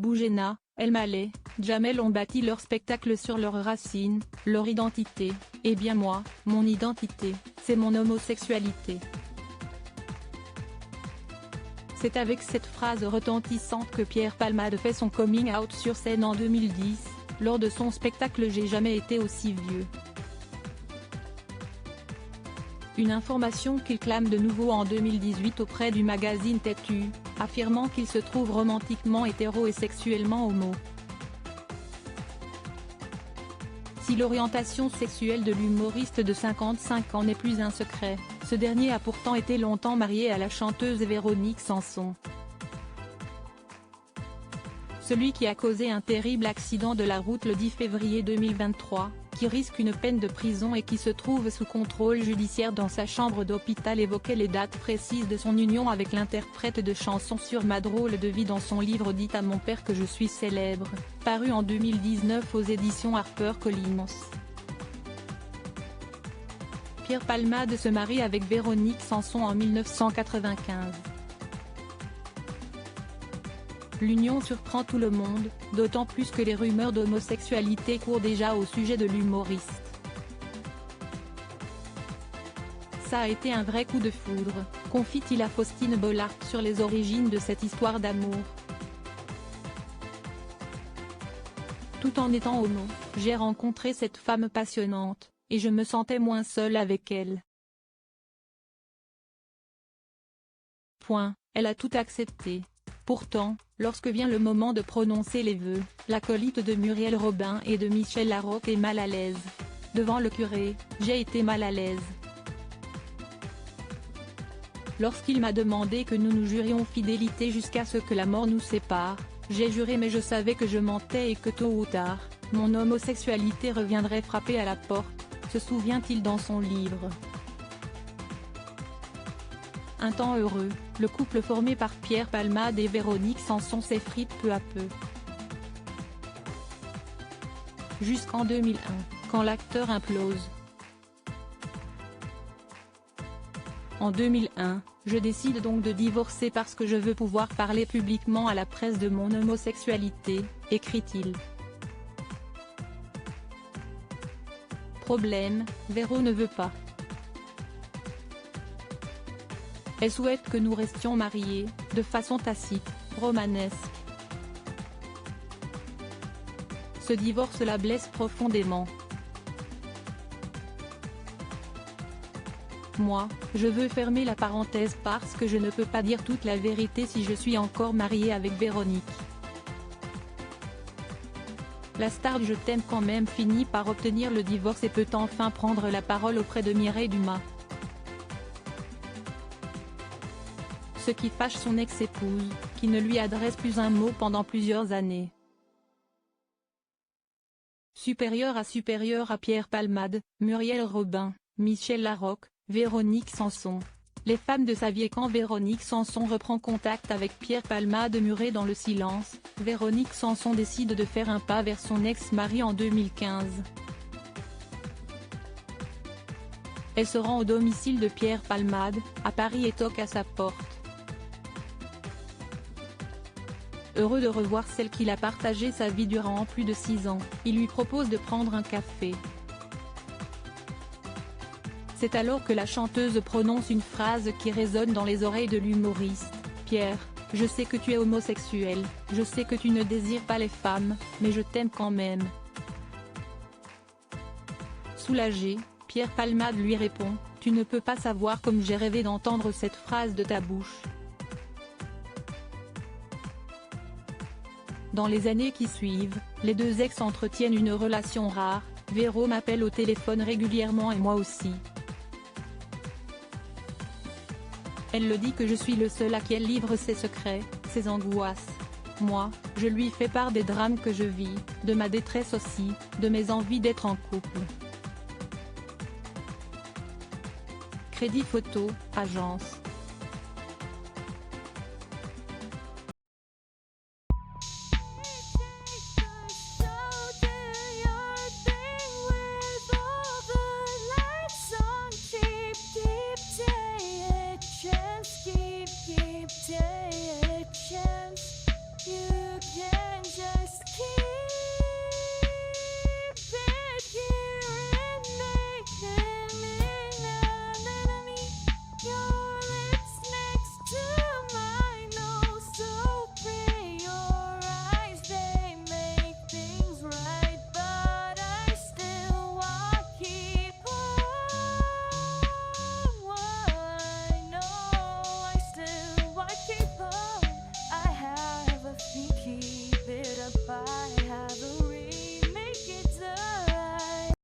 Boujena, El Maleh, Jamel ont bâti leur spectacle sur leurs racines, leur identité, et bien moi, mon identité, c'est mon homosexualité. C'est avec cette phrase retentissante que Pierre Palmade fait son coming out sur scène en 2010, lors de son spectacle J'ai jamais été aussi vieux. Une information qu'il clame de nouveau en 2018 auprès du magazine Têtu, affirmant qu'il se trouve romantiquement hétéro et sexuellement homo. Si l'orientation sexuelle de l'humoriste de 55 ans n'est plus un secret, ce dernier a pourtant été longtemps marié à la chanteuse Véronique Sanson. Celui qui a causé un terrible accident de la route le 10 février 2023, qui risque une peine de prison et qui se trouve sous contrôle judiciaire dans sa chambre d'hôpital évoquait les dates précises de son union avec l'interprète de chansons sur ma drôle de vie dans son livre Dites à mon père que je suis célèbre, paru en 2019 aux éditions HarperCollins. Pierre Palmade se marie avec Véronique Sanson en 1995. L'union surprend tout le monde, d'autant plus que les rumeurs d'homosexualité courent déjà au sujet de l'humoriste. Ça a été un vrai coup de foudre, confie-t-il à Faustine Bollard sur les origines de cette histoire d'amour. Tout en étant homo, j'ai rencontré cette femme passionnante, et je me sentais moins seule avec elle. Elle a tout accepté. Pourtant, lorsque vient le moment de prononcer les vœux, l'acolyte de Muriel Robin et de Michel Larocque est mal à l'aise. Devant le curé, j'ai été mal à l'aise. Lorsqu'il m'a demandé que nous nous jurions fidélité jusqu'à ce que la mort nous sépare, j'ai juré mais je savais que je mentais et que tôt ou tard, mon homosexualité reviendrait frapper à la porte, se souvient-il dans son livre. Un temps heureux, le couple formé par Pierre Palmade et Véronique Sanson s'effrite peu à peu. Jusqu'en 2001, quand l'acteur implose. En 2001, je décide donc de divorcer parce que je veux pouvoir parler publiquement à la presse de mon homosexualité, écrit-il. Problème, Véro ne veut pas. Elle souhaite que nous restions mariés, de façon tacite, romanesque. Ce divorce la blesse profondément. Moi, je veux fermer la parenthèse parce que je ne peux pas dire toute la vérité si je suis encore mariée avec Véronique. La star du Je t'aime quand même finit par obtenir le divorce et peut enfin prendre la parole auprès de Mireille Dumas. Ce qui fâche son ex-épouse, qui ne lui adresse plus un mot pendant plusieurs années. Supérieur à Pierre Palmade, Muriel Robin, Michel Larocque, Véronique Sanson. Les femmes de sa vie. Quand Véronique Sanson reprend contact avec Pierre Palmade muré dans le silence, Véronique Sanson décide de faire un pas vers son ex-mari en 2015. Elle se rend au domicile de Pierre Palmade, à Paris et toque à sa porte. Heureux de revoir celle qu'il a partagé sa vie durant plus de 6 ans, il lui propose de prendre un café. C'est alors que la chanteuse prononce une phrase qui résonne dans les oreilles de l'humoriste. « Pierre, je sais que tu es homosexuel, je sais que tu ne désires pas les femmes, mais je t'aime quand même. » Soulagé, Pierre Palmade lui répond « Tu ne peux pas savoir comme j'ai rêvé d'entendre cette phrase de ta bouche. » Dans les années qui suivent, les deux ex entretiennent une relation rare. Véro m'appelle au téléphone régulièrement et moi aussi. Elle le dit que je suis le seul à qui elle livre ses secrets, ses angoisses. Moi, je lui fais part des drames que je vis, de ma détresse aussi, de mes envies d'être en couple. Crédit photo, agence.